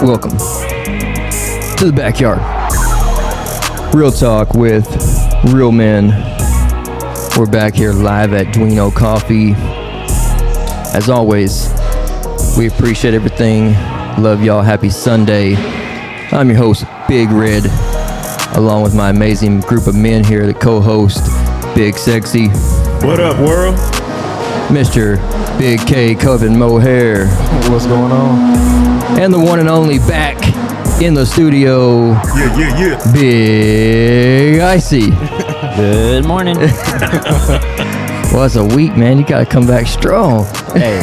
Welcome to the backyard. Real talk with real men. We're back here live at Duino Coffee. As always, we appreciate everything. Love y'all. Happy Sunday. I'm your host, Big Red, along with my amazing group of men here, the co-host, Big Sexy. What up, world? Mr. Big K, Coven Mohair. What's going on? And the one and only back in the studio, Yeah. Big Icy. Good morning. Well, it's a week, man. You gotta come back strong. Hey.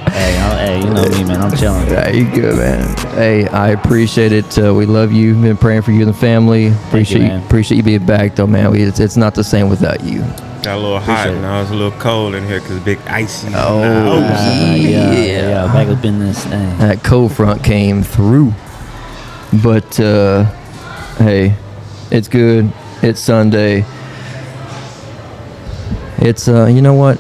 Hey, you know me, man. I'm chilling. Yeah, you good, man. Hey, I appreciate it. We love you. Been praying for you and the family. Appreciate man. Appreciate you being back, though, man. It's not the same without you. Got a little hot now. It's a little cold in here because Big Icy. Yeah. Back up in this thing. That cold front came through. But hey, it's good. It's Sunday. It's you know what?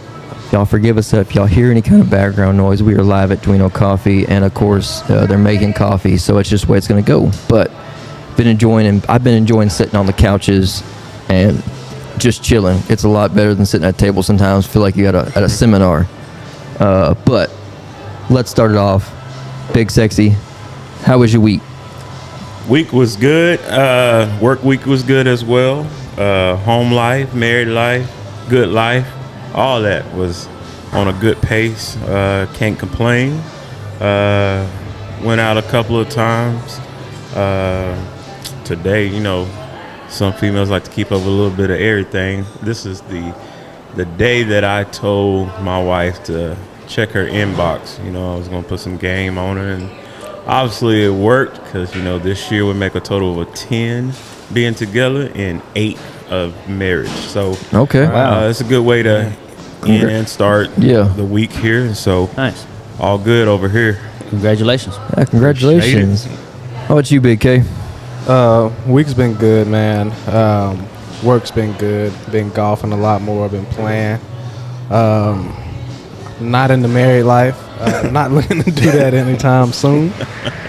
Y'all forgive us if y'all hear any kind of background noise. We are live at Duino Coffee, and of course they're making coffee, so it's just the way it's gonna go. But I've been enjoying sitting on the couches and just chilling. It's a lot better than sitting at a table sometimes. Feel like you're at a seminar. But let's start it off. Big Sexy, how was your week? Week was good. Work week was good as well. Home life, married life, good life. All that was on a good pace. Can't complain. Went out a couple of times. Today, you know, some females like to keep up with a little bit of everything. This is the day that I told my wife to check her inbox. You know, I was going to put some game on her, and obviously it worked because, you know, this year would make a total of 10 being together and 8 of marriage. So Okay. it's a good way to end and start the week here. And so Nice. all good over here. Congratulations. Yeah, congratulations. How about you, Big K? Week's been good, man. Work's been good. Been golfing a lot more. Been playing. Not in the married life. Not looking to do that anytime soon.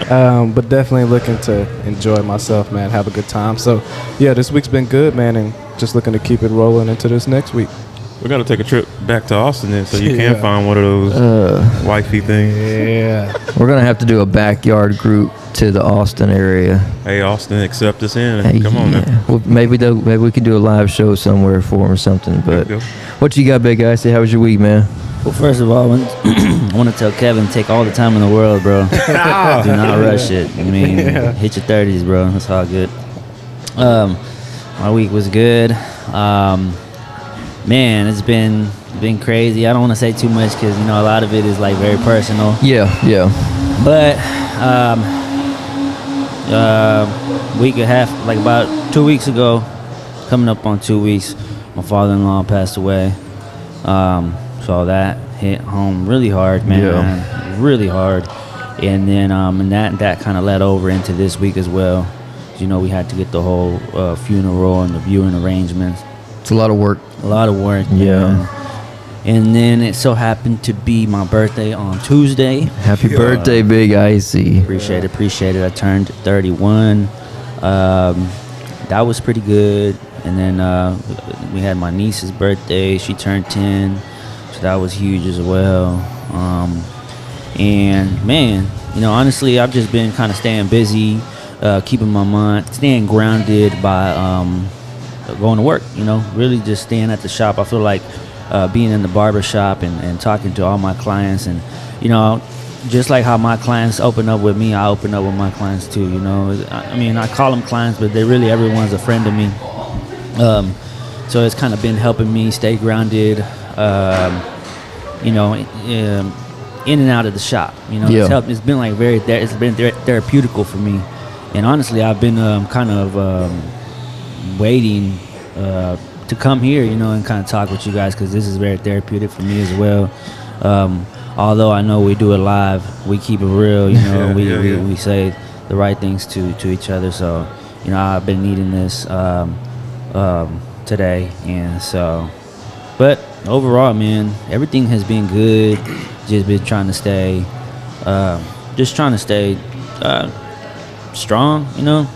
But definitely looking to enjoy myself, man. Have a good time. So, yeah, this week's been good, man, and just looking to keep it rolling into this next week. We got to take a trip back to Austin then so you Yeah. can find one of those wifey things. Yeah. We're gonna have to do a backyard group to the Austin area. Hey, Austin, accept us in. Hey, Come on yeah. now. Well, maybe we could do a live show somewhere for him or something. But There you go. what you got, Big Guy? Say, how was your week, man? Well, first of all, I want to tell Kevin, take all the time in the world, bro. Do not rush it. I mean, hit your 30s, bro. That's all good. My week was good. Man, it's been crazy. I don't want to say too much because, you know, a lot of it is like very personal. Yeah. But week and a half, like about 2 weeks ago, coming up on 2 weeks, my father-in-law passed away. So that hit home really hard, man. Really hard. And then and that kind of led over into this week as well. You know, we had to get the whole funeral and the viewing arrangements. It's a lot of work. A lot of work. Yeah. Man. And then it so happened to be my birthday on Tuesday. Happy birthday, Big Icy. Appreciate it. I turned 31. That was pretty good. And then we had my niece's birthday. She turned 10. So that was huge as well. And man, you know, honestly, I've just been kind of staying busy, keeping my mind, staying grounded by going to work, you know, really just staying at the shop. I feel like being in the barber shop and talking to all my clients, and, you know, just like how my clients open up with me, I open up with my clients too, you know. I mean, I call them clients, but everyone's a friend to me. So it's kind of been helping me stay grounded, you know, in and out of the shop, you know. Yeah. It's been like it's been therapeutical for me. And honestly, I've been kind of waiting to come here, you know, and kind of talk with you guys, because this is very therapeutic for me as well. Although I know we do it live, we keep it real, you know. We say the right things to each other. So, you know, I've been needing this today, and so. But overall, man, everything has been good. Just been trying to stay just trying to stay strong, you know,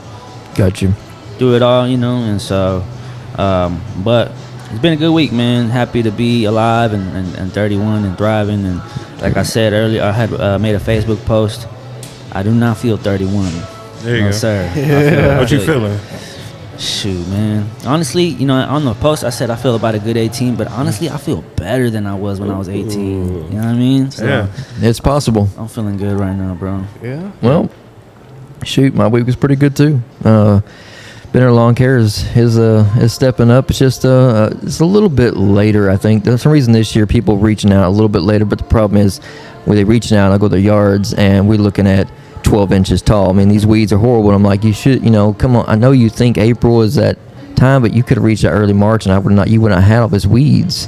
Got you. do it all, you know, and so, but it's been a good week, man. Happy to be alive and 31 and thriving. And like I said earlier, I had made a Facebook post. I do not feel 31. There you No, go. sir. I What you feel- feeling? Shoot, man. Honestly, you know, on the post I said I feel about a good 18, but honestly, I feel better than I was when I was 18. You know what I mean? So Yeah. It's possible. I'm feeling good right now, bro. Yeah. Well, shoot, my week was pretty good too. Benner Lawn Care is stepping up. It's just it's a little bit later, I think. There's some reason this year people reaching out a little bit later, but the problem is when they reaching out, I go to their yards and we're looking at 12 inches tall. I mean, these weeds are horrible. I'm like, you should, you know, come on. I know you think April is that time, but you could have reached out early March, and you would not have had all these weeds.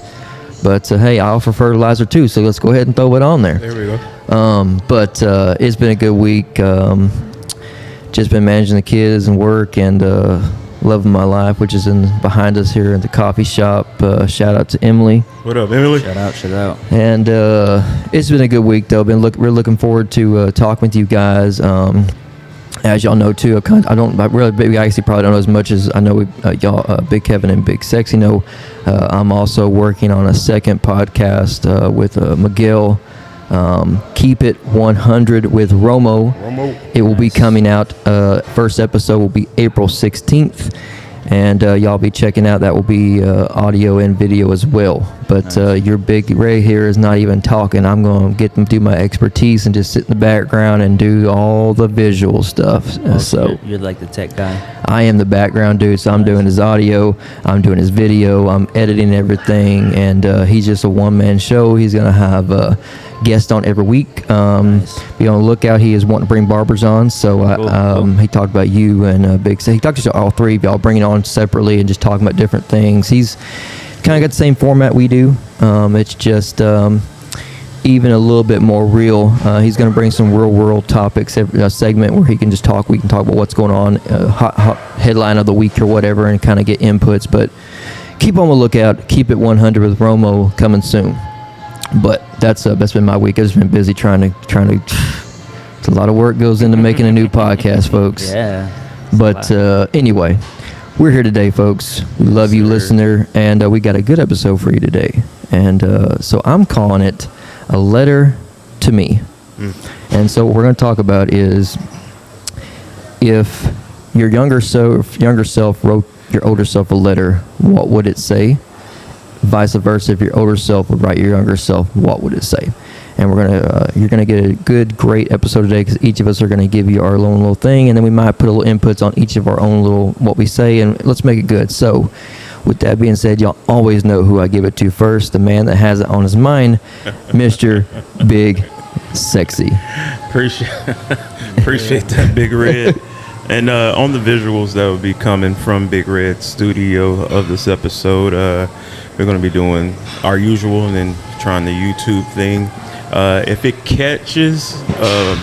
But hey, I offer fertilizer too, so let's go ahead and throw it on there. There we go. But it's been a good week. Just been managing the kids and work and loving my life, which is behind us here at the coffee shop. Shout out to Emily. What up, Emily? Shout out. And it's been a good week, though. We're looking forward to talking with you guys. As y'all know, too, Big Icy probably don't know as much as I know y'all, Big Kevin and Big Sexy know. I'm also working on a second podcast with Miguel. Keep It 100 with Romo. It will be coming out. First episode will be April 16th. And y'all be checking out. That will be audio and video as well. But your Big Ray here is not even talking. I'm going to get them do my expertise and just sit in the background and do all the visual stuff. So you're like the tech guy. I am the background dude. So I'm doing his audio. I'm doing his video. I'm editing everything. And he's just a one-man show. He's going to have guests on every week. Be on the lookout. He is wanting to bring barbers on. So Cool. he talked about you and Big. So he talked to all three of y'all, bringing on separately and just talking about different things. He's kind of got the same format we do. It's just even a little bit more real. He's going to bring some real world topics, a segment where he can just talk. We can talk about what's going on, hot headline of the week or whatever, and kind of get inputs. But keep on the lookout. Keep It 100 with Romo coming soon. But that's been my week. I've just been busy trying to. It's a lot of work goes into making a new podcast, folks. Yeah. But anyway, we're here today, folks. We love you, Sir. listener, and we got a good episode for you today. And so I'm calling it A Letter to Me. And so what we're going to talk about is if your younger self wrote your older self a letter, what would it say? Vice versa, if your older self would write your younger self, what would it say? And you're gonna get a great episode today because each of us are gonna give you our own little thing, and then we might put a little inputs on each of our own little what we say, and let's make it good. So, with that being said, y'all always know who I give it to first. The man that has it on his mind, Mr. Big Sexy. Appreciate that, Big Red. And on the visuals that will be coming from Big Red Studio of this episode, we're going to be doing our usual and then trying the YouTube thing. If it catches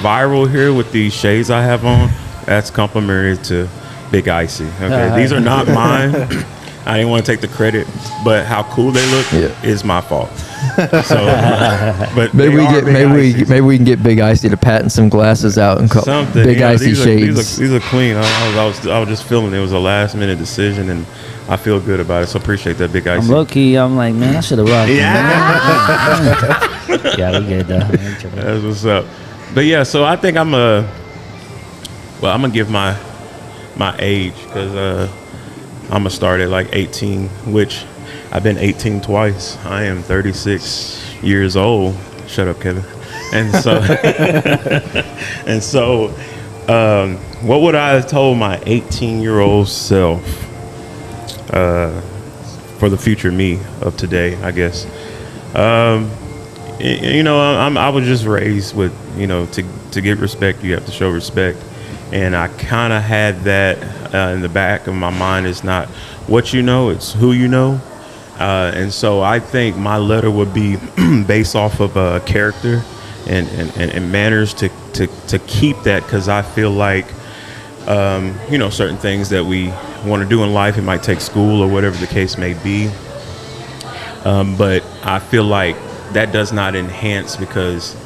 viral here with these shades I have on, that's complimentary to Big Icy. Okay, these are not mine. I didn't want to take the credit, but how cool they look is my fault. So, but Maybe they are Big Icy's. maybe we can get Big Icy to patent some glasses out and call Something. Big You know, Icy shades. These are clean. I was just feeling it was a last minute decision, and I feel good about it. So appreciate that, Big Icy. I'm low key. I'm like, man, I should have rocked. Yeah, we good though. That's what's up. But yeah, so I think I'm gonna give my age because I'm gonna start at like 18, which I've been 18 twice. I am 36 years old. Shut up, Kevin. And so, what would I have told my 18-year-old self for the future me of today? I guess. You know, I was just raised with, you know, to get respect, you have to show respect. And I kind of had that in the back of my mind. It's not what you know, it's who you know. And so I think my letter would be based off of character and manners to keep that, because I feel like, you know, certain things that we want to do in life, it might take school or whatever the case may be. But I feel like that does not enhance, because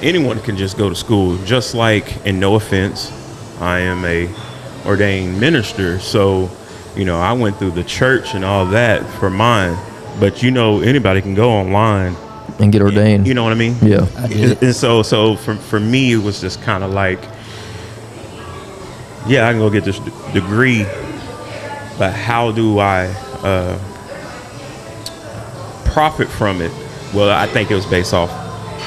anyone can just go to school, just like, and no offense, I am a ordained minister, so I went through the church and all that for mine, but anybody can go online And get ordained. you know what I mean? Yeah. I get it. And so for me, it was just kind of like, yeah, I can go get this degree, but how do I profit from it? Well, I think it was based off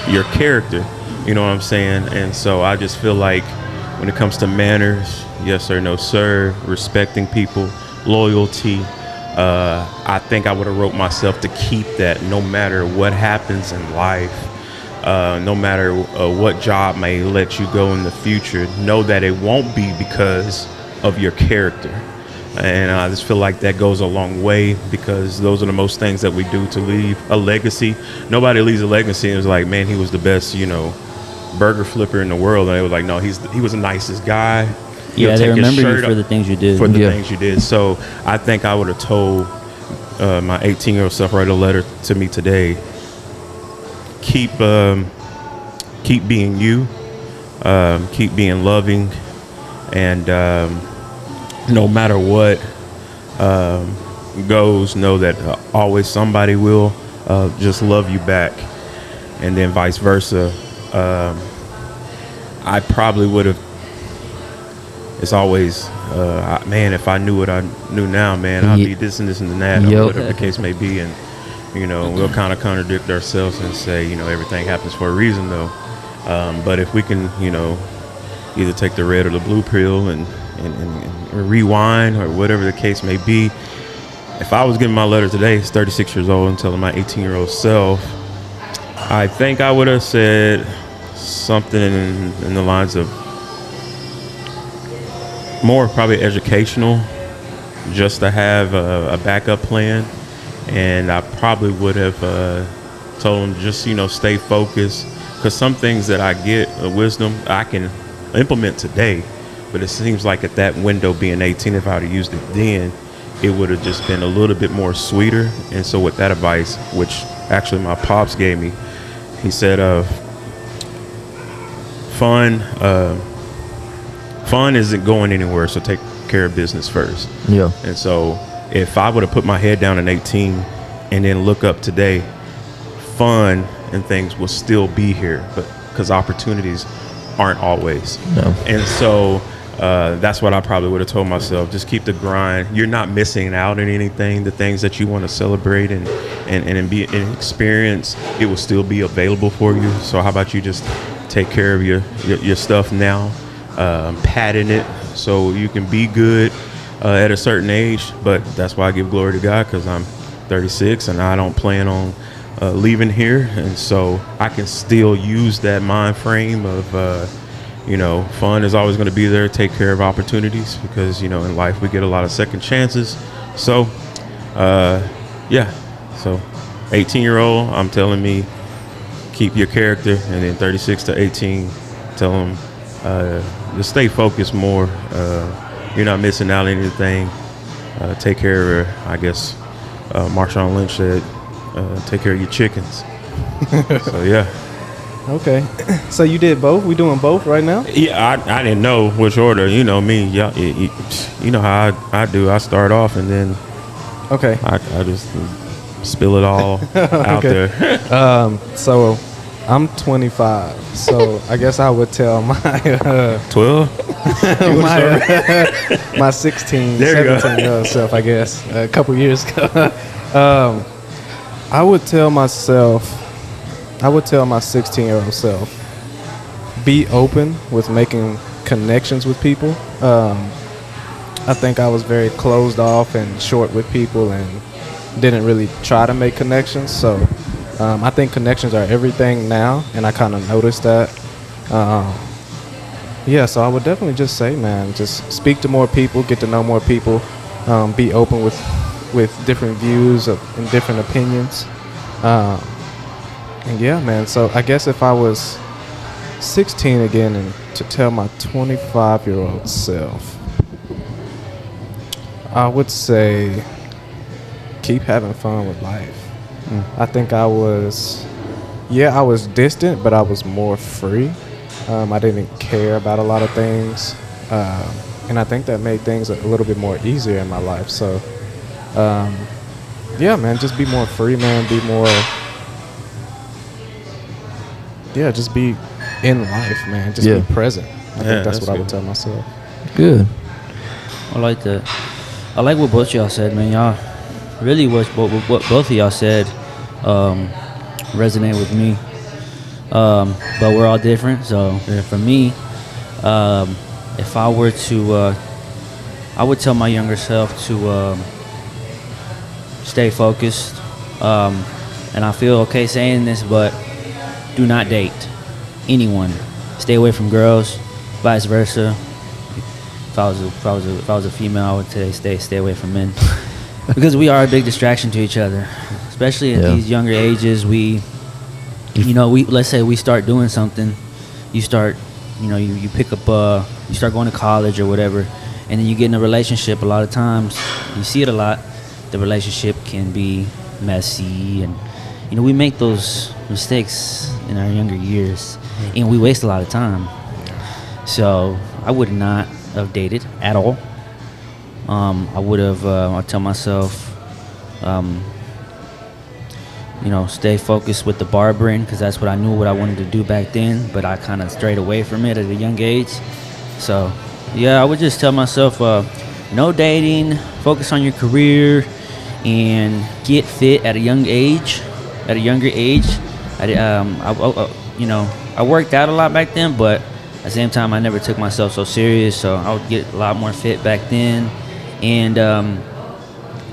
your character, you know what I'm saying? And so I just feel like when it comes to manners, yes sir, no sir, respecting people, loyalty, I think I would have wrote myself to keep that no matter what happens in life, no matter what job may let you go in the future, know that it won't be because of your character. And I just feel like that goes a long way, because those are the most things that we do to leave a legacy. Nobody leaves a legacy and is like, man, he was the best, burger flipper in the world. And they were like, no, he was the nicest guy. He'll Yeah, they take his remember you shirt for off the things you did. for the Yeah. things you did. So I think I would have told my 18-year-old self, write a letter to me today. Keep being you. Keep being loving, and no matter what goes, know that always somebody will just love you back, and then vice versa. I probably would have. It's always, man, if I knew what I knew now, man, I'd be this and this and that, Yep. or whatever the case may be. And, we'll kind of contradict ourselves and say, everything happens for a reason, though. But if we can, either take the red or the blue pill and rewind, or whatever the case may be. If I was giving my letter today, it's 36 years old, and telling my 18-year-old self, I think I would have said something in the lines of more probably educational, just to have a backup plan. And I probably would have told them just, stay focused, because some things that I get wisdom I can implement today, but it seems like at that window, being 18, if I would have used it then, it would have just been a little bit more sweeter. And so with that advice, which actually my pops gave me, he said, fun isn't going anywhere, so take care of business first. Yeah. And so if I would have put my head down at 18 and then look up today, fun and things will still be here, but because opportunities aren't always. No. And so that's what I probably would have told myself. Just keep the grind. You're not missing out on anything. The things that you want to celebrate and be and experience, it will still be available for you. So how about you just take care of your stuff now, padding it so you can be good at a certain age. But that's why I give glory to God, because I'm 36 and I don't plan on leaving here, and so I can still use that mind frame of fun is always going to be there. Take care of opportunities, because in life we get a lot of second chances. So so 18-year-old, I'm telling me keep your character, and then 36 to 18, tell them just stay focused more. You're not missing out on anything. Take care of, I guess Marshawn Lynch said, take care of your chickens. So yeah. Okay. So you did both? We doing both right now? Yeah, I didn't know which order. You know me. Yeah, you know how I do. I start off and then Okay. I just spill it all out Okay. there. So I'm 25. So I guess I would tell my 12? my 16, There you go. 17-year-old self, I guess, a couple years ago. I would tell my 16-year-old self, be open with making connections with people. I think I was very closed off and short with people and didn't really try to make connections. So I think connections are everything now, and I kind of noticed that. So I would definitely just say, man, just speak to more people, get to know more people, be open with different views and different opinions. And yeah, man, so I guess if I was 16 again and to tell my 25-year-old self, I would say keep having fun with life. I think I was Yeah, I was distant, but I was more free. I didn't care about a lot of things, and I think that made things a little bit more easier in my life. So, yeah, man, just be more free, man. Be more, yeah, just be in life, man. Just Yeah. be present. I Yeah, think that's that's what I would good. tell myself. Good. I like that. I like what both y'all said, man. Y'all really what both of y'all said resonate with me. But we're all different. So for me, if I were to, I would tell my younger self to stay focused. And I feel okay saying this, but do not date anyone. Stay away from girls, vice versa. If I was a female, I would say stay away from men because we are a big distraction to each other, especially at Yeah. these younger ages. We let's say we start doing something, you start, you pick up, you start going to college or whatever, and then you get in a relationship. A lot of times, you see it a lot. The relationship can be messy, and we make those mistakes in our younger years, and we waste a lot of time. So I would not have dated at all. I would have. I tell myself, stay focused with the barbering because that's what I knew what I wanted to do back then. But I kind of strayed away from it at a young age. So yeah, I would just tell myself, no dating. Focus on your career and get fit at a young age. At a younger age, I worked out a lot back then, but at the same time, I never took myself so serious, so I would get a lot more fit back then. And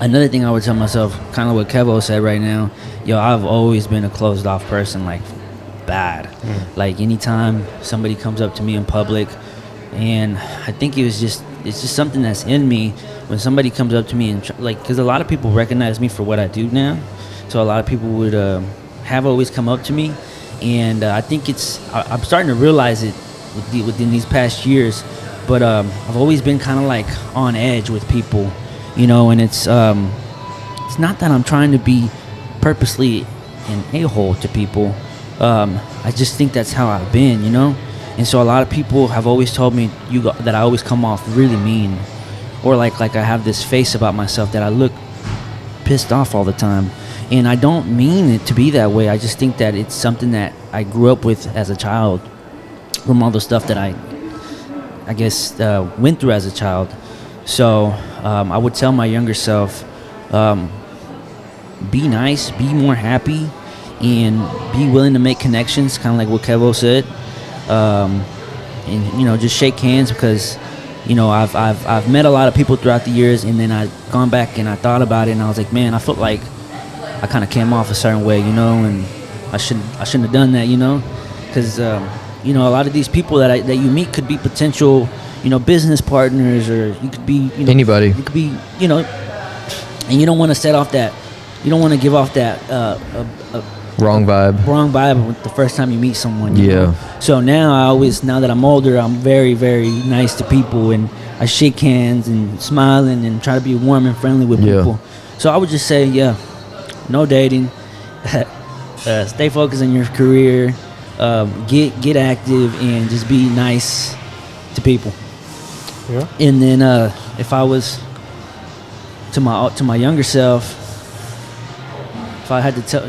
another thing I would tell myself, kind of what Kevo said right now, I've always been a closed off person, like bad. Like anytime somebody comes up to me in public, and I think it's just something that's in me. When somebody comes up to me and because a lot of people recognize me for what I do now, so a lot of people would have always come up to me, and I think I'm starting to realize it within these past years, but I've always been kind of like on edge with people, and it's not that I'm trying to be purposely an a-hole to people. I just think that's how I've been, and so a lot of people have always told me that I always come off really mean, or like I have this face about myself that I look pissed off all the time, and I don't mean it to be that way. I just think that it's something that I grew up with as a child, from all the stuff that I guess went through as a child. So I would tell my younger self, be nice, be more happy, and be willing to make connections, kind of like what Kevo said, and just shake hands because I've met a lot of people throughout the years, and then I've gone back and I thought about it, and I was like, man, I felt like I kind of came off a certain way, and I shouldn't have done that, because a lot of these people that you meet could be potential, business partners, or you could be, Anybody. You could be, and you don't want to set off that, you don't want to give off that Wrong vibe. wrong vibe with the first time you meet someone. you Yeah. know? So now now that I'm older, I'm very, very nice to people, and I shake hands and smiling and try to be warm and friendly with Yeah. people. So I would just say, no dating. Stay focused on your career. Get active and just be nice to people. Yeah. And then if I was to my younger self, if I had to tell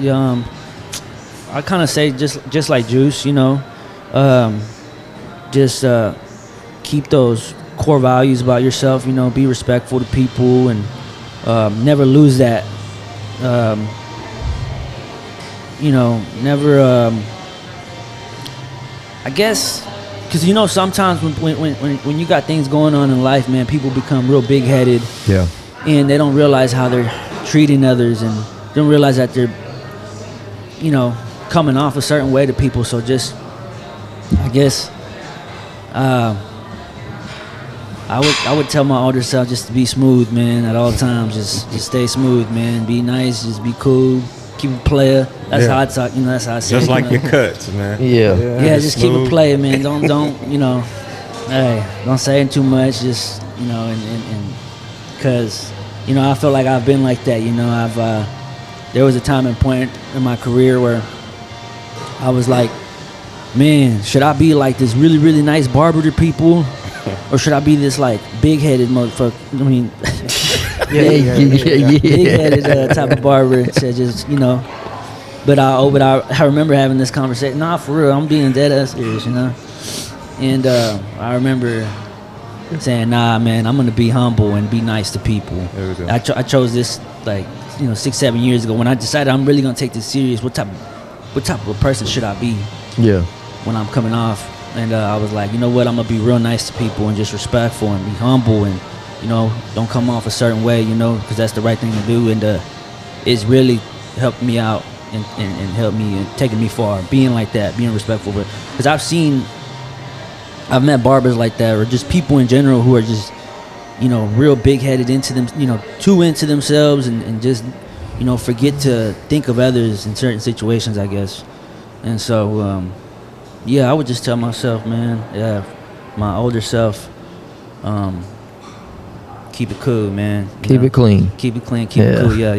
I kind of say just like Juice, just keep those core values about yourself. Be respectful to people and never lose that. Never. I guess, because sometimes when you got things going on in life, man, people become real big-headed, Yeah. and they don't realize how they're treating others, and don't realize that they're, coming off a certain way to people. So just, I guess, I would tell my older self just to be smooth, man, at all times. Just stay smooth, man. Be nice. Just be cool. Keep it player. That's how I talk. That's how I say. Just it, like your cuts, man. Yeah. Yeah, just keep it Smooth. player, man. Don't hey, don't say it too much. Just and because I feel like I've been like that. I've there was a time and point in my career where I was like, man, should I be like this really, really nice barber to people? Or should I be this like big-headed motherfucker? I mean, big-headed type of barber to just, you know. But I remember having this conversation. Nah, for real, I'm being dead ass serious, you know. And I remember saying, nah, man, I'm gonna be humble and be nice to people. There we go. I chose this like, you know, 6-7 years ago when I decided I'm really gonna take this serious. What type of a person should I be Yeah. when I'm coming off? And I was like, you know what, I'm gonna be real nice to people and just respectful and be humble and, you know, don't come off a certain way, you know, because that's the right thing to do. And it's really helped me out and helped me and taken me far, being like that, being respectful. Because I've met barbers like that, or just people in general who are just, you know, real big-headed into them, you know, too into themselves and just, you know, forget to think of others in certain situations, I guess. And so, yeah, I would just tell myself, man, yeah, my older self, keep it cool, man. You Keep know? it clean. Keep it clean, keep it Yeah. cool. Yeah.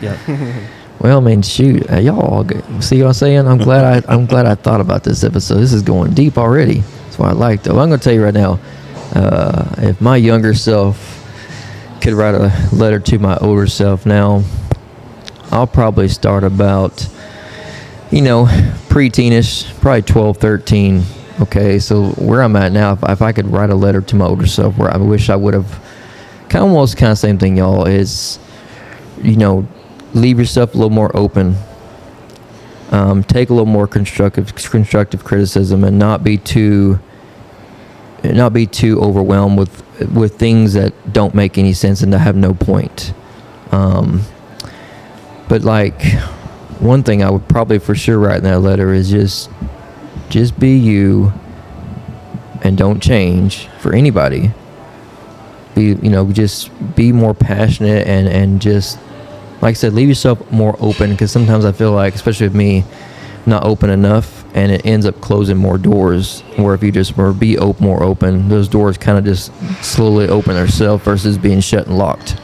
Yeah. Well, I mean, shoot, y'all all see what I'm saying? I'm glad I thought about this episode. This is going deep already. That's what I like, though. I'm going to tell you right now, if my younger self could write a letter to my older self now, I'll probably start about, you know, preteenish, probably 12, 13. Okay, so where I'm at now, if I could write a letter to my older self, where I wish I would have, kind of same thing, y'all, is, you know, leave yourself a little more open. Take a little more constructive criticism, and not be too overwhelmed with things that don't make any sense and that have no point. But like, one thing I would probably for sure write in that letter is just be you and don't change for anybody. Just be more passionate and just, like I said, leave yourself more open, because sometimes I feel like, especially with me, not open enough, and it ends up closing more doors. Where if you just be more open, those doors kind of just slowly open themselves versus being shut and locked.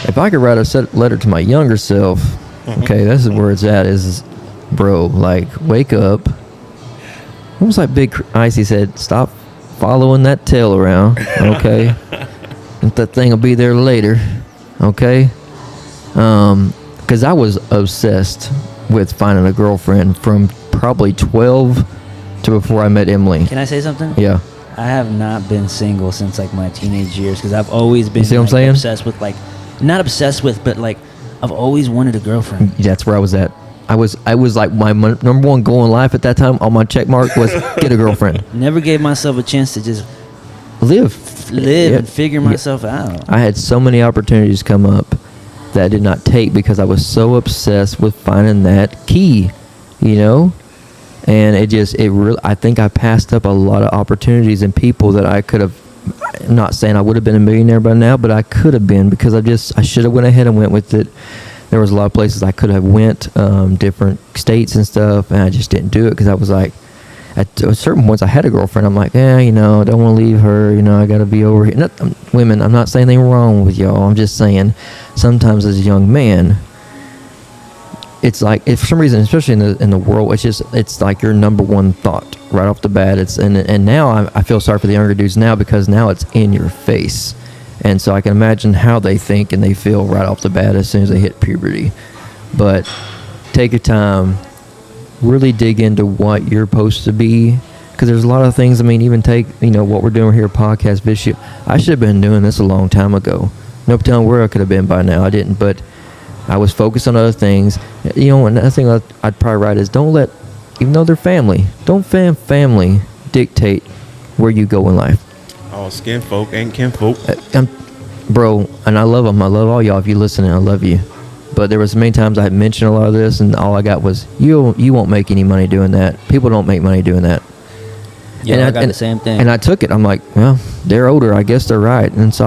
If I could write a letter to my younger self, okay, this is where it's at, is, bro, like, wake up. Almost like Big Icy said, stop following that tail around, okay? That thing will be there later, okay? Because I was obsessed with finding a girlfriend from probably 12 to before I met Emily. Can I say something? Yeah. I have not been single since like my teenage years, because I've always been, You see what I'm like, saying? obsessed with, like, not obsessed with, but like I've always wanted a girlfriend. That's where I was at. I was like, my number one goal in life at that time on my check mark was get a girlfriend. Never gave myself a chance to just Live Yeah. and figure myself out. I had so many opportunities come up that I did not take because I was so obsessed with finding that key, you know? And I think I passed up a lot of opportunities and people that I could have, I'm not saying I would have been a millionaire by now, but I could have been, because I should have went ahead and went with it. There was a lot of places I could have went, different states and stuff, and I just didn't do it because I was like, at certain points I had a girlfriend. I'm like, I don't want to leave her. I got to be over here. Women, I'm not saying anything wrong with y'all. I'm just saying sometimes as a young man, it's like, if for some reason, especially in the world, it's like your number one thought right off the bat. And now I feel sorry for the younger dudes now, because now it's in your face. And so I can imagine how they think and they feel right off the bat as soon as they hit puberty. But take your time, really dig into what you're supposed to be, because there's a lot of things. I mean, even take, what we're doing here, podcast, video. I should have been doing this a long time ago. No telling where I could have been by now. I didn't, but I was focused on other things. Another thing I'd probably write is, don't let, even though they're family, don't family dictate where you go in life. All skin folk ain't kin folk. Bro, and I love them. I love all y'all. If you're listening, I love you. But there was many times I had mentioned a lot of this, and all I got was, you won't make any money doing that. People don't make money doing that. Yeah, and I got the same thing. And I took it. I'm like, well, they're older. I guess they're right. And so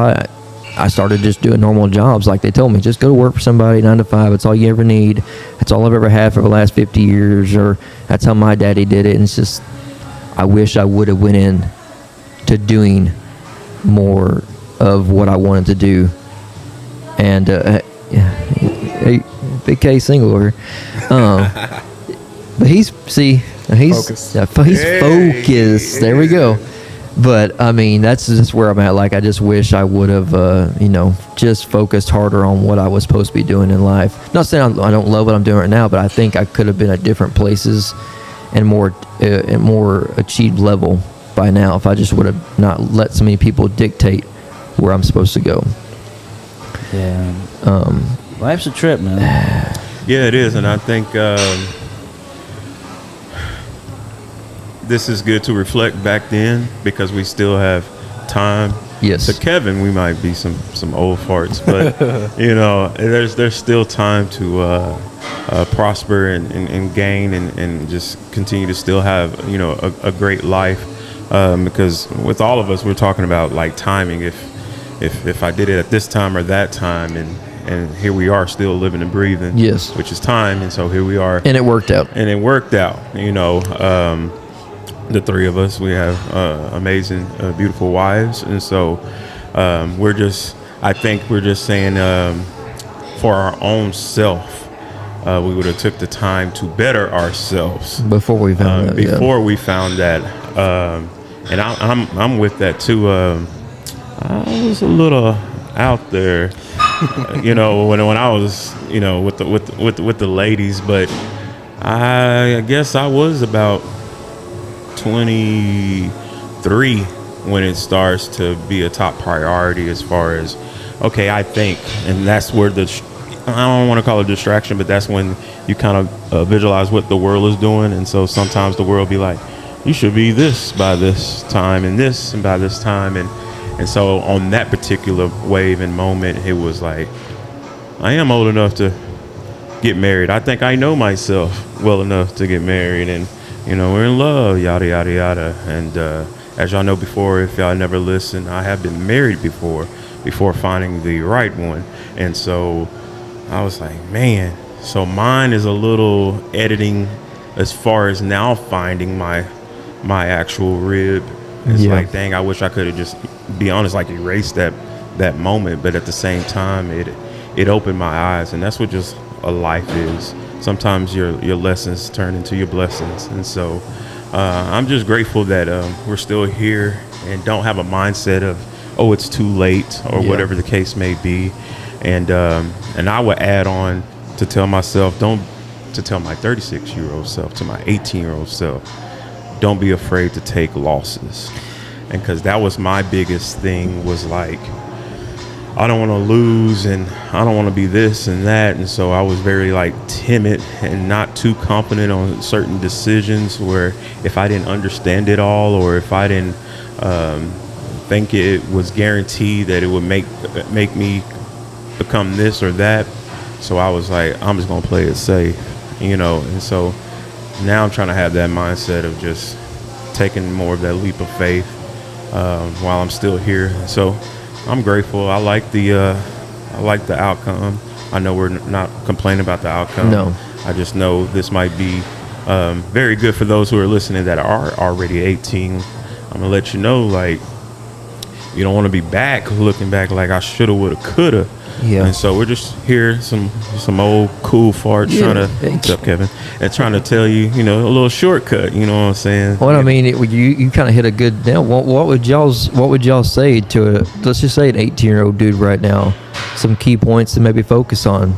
I started just doing normal jobs. Like they told me, just go to work for somebody 9 to 5. It's all you ever need. That's all I've ever had for the last 50 years. Or that's how my daddy did it. And it's just, I wish I would have went in to doing more of what I wanted to do. And Big K single over here. But he's Focused. he's Hey. focused. There we go. But I mean, that's just where I'm at. Like, I just wish I would have, just focused harder on what I was supposed to be doing in life. Not saying I don't love what I'm doing right now, but I think I could have been at different places and more achieved level by now if I just would have not let so many people dictate where I'm supposed to go. Yeah. Life's a trip, man. Yeah, it is, and I think this is good to reflect back then because we still have time. Yes. To Kevin, we might be some old farts, but there's still time to prosper and gain and just continue to still have a great life. Because with all of us, we're talking about like timing. If I did it at this time or that time, and here we are still living and breathing. Yes. Which is time, and so here we are. And it worked out. And it worked out. The three of us, we have amazing, beautiful wives, and so I think we're just saying for our own self, we would have took the time to better ourselves Before we found that. before we found that, and I'm with that too. I was a little out there, when I was with the ladies, but I guess I was about 23 when it starts to be a top priority as far as I think, and that's where I don't want to call it distraction, but that's when you kind of visualize what the world is doing, and so sometimes the world be like, you should be this by this time and this and by this time, and so on that particular wave and moment, it was like, I am old enough to get married. I think I know myself well enough to get married, and we're in love, yada, yada, yada. And as y'all know before, if y'all never listened, I have been married before finding the right one. And so I was like, man, so mine is a little editing as far as now finding my actual rib. It's like, dang, I wish I could have just, be honest, like erased that moment. But at the same time, it opened my eyes. And that's what just a life is. Sometimes your lessons turn into your blessings, and so I'm just grateful that we're still here and don't have a mindset of it's too late or whatever the case may be, and I would add on to tell myself, to tell my 36-year-old self, to my 18-year-old self, don't be afraid to take losses, and because that was my biggest thing, was like, I don't want to lose, and I don't want to be this and that. And so I was very like timid and not too confident on certain decisions, where if I didn't understand it all, or if I didn't think it was guaranteed that it would make me become this or that. So I was like, I'm just going to play it safe, and so now I'm trying to have that mindset of just taking more of that leap of faith while I'm still here. So I'm grateful. I like the outcome. I know we're not complaining about the outcome. No. I just know this might be very good for those who are listening that are already 18. I'm gonna let you know, like, you don't want to be looking back like I shoulda, woulda, coulda. Yeah. And so we're just here, some old cool farts trying to, what's up, Kevin? And trying to tell you, a little shortcut. You know what I'm saying? Well, I mean, you kind of hit a good nail. What would y'all say to let's just say an 18-year-old dude right now? Some key points to maybe focus on.